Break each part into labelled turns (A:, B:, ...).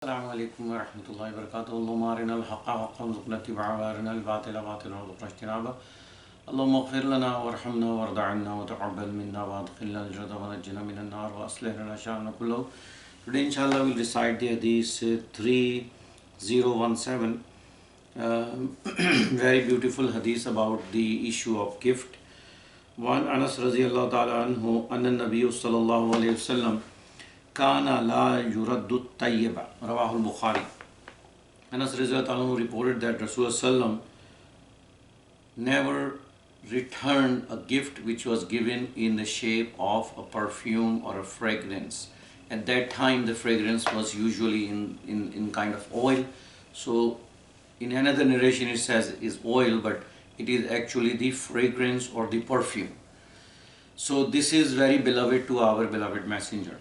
A: अस्सलामुअलैकुम वरहमतुल्लाहि वबरकातुहू। अल्लाहुम्मा अरिनल हक़्क़ हक़्क़न वरज़ुक़ना इत्तिबाअहु व अरिनल बातिला बातिलन वरज़ुक़ना इज्तिनाबहु। अल्लाहुम्मा इग़फ़िर लना वरहमना वरद अन्ना वतक़ब्बल मिन्ना वअदख़िलना अल-जन्नता वनज्जिना मिनन नार व अस्लिह लना शअनना कुल्लहु। Today inshallah we'll recite the hadith 3017, very beautiful hadith about the issue of gift. One Anas radiyallahu ta'ala anhu anna nabiyyu sallallahu alayhi wasallam kana la yuraddu tayyiba, rawahu al-Bukhari. Anas radiyallahu ta'ala anhu reported that Rasulullah sallam never returned a gift which was given in the shape of a perfume or a fragrance. At that time the fragrance was usually in kind of oil. So in another narration it says is oil, but it is actually the fragrance or the perfume. So this is very beloved to our beloved messenger.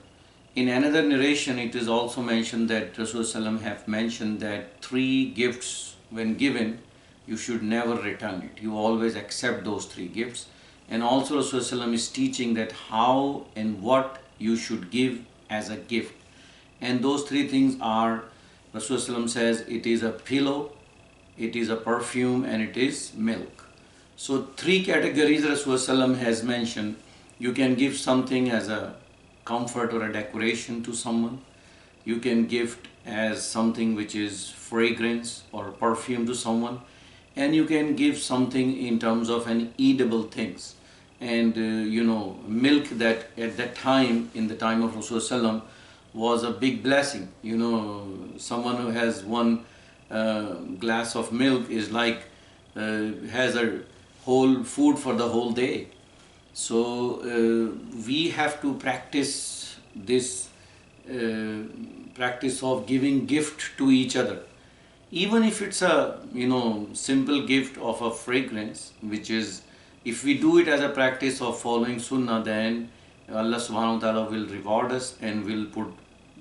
A: In another narration it is also mentioned that Rasulullah have mentioned that 3 gifts when given you should never return it. You always accept those 3 gifts. And also Rasulullah is teaching that how and what you should give as a gift. And those 3 things are, Rasulullah says, it is a pillow, it is a perfume, and it is milk. So 3 categories Rasulullah has mentioned. You can give something as a comfort or a decoration to someone. You can gift as something which is fragrance or perfume to someone. And you can give something in terms of an edible things. And milk, that at that time, in the time of Rasulullah, was a big blessing. Someone who has 1 glass of milk is like has a whole food for the whole day. So we have to practice this practice of giving gift to each other. Even if it's a simple gift of a fragrance, which is, if we do it as a practice of following sunnah, then Allah subhanahu wa ta'ala will reward us and will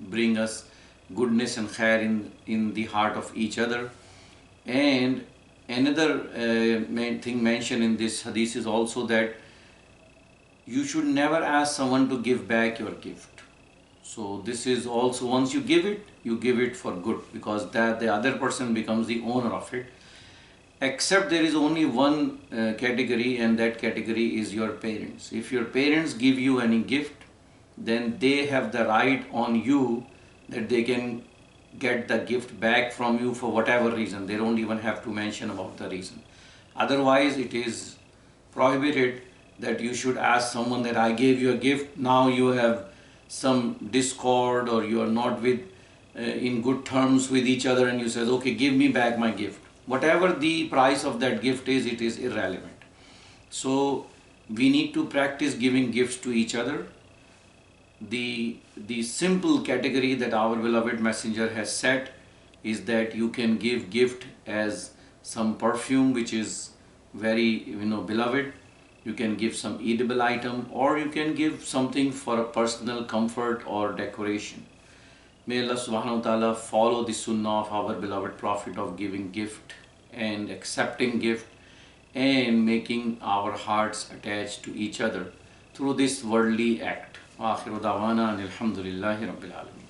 A: bring us goodness and khair in the heart of each other. And another main thing mentioned in this hadith is also that you should never ask someone to give back your gift. So this is also, once you give it for good, because that the other person becomes the owner of it. Except there is only one category, and that category is your parents. If your parents give you any gift, then they have the right on you that they can get the gift back from you for whatever reason. They don't even have to mention about the reason. Otherwise it is prohibited that you should ask someone that I gave you a gift, now you have some discord or you are not in good terms with each other, and you say, okay, give me back my gift. Whatever the price of that gift is, it is irrelevant. So we need to practice giving gifts to each other. The simple category that our beloved messenger has set is that you can give gift as some perfume which is very beloved. You can give some edible item, or you can give something for a personal comfort or decoration. May Allah subhanahu wa ta'ala follow the sunnah of our beloved Prophet of giving gift and accepting gift and making our hearts attached to each other through this worldly act. Wa akhiru da'wana alhamdulillahi rabbil alamin.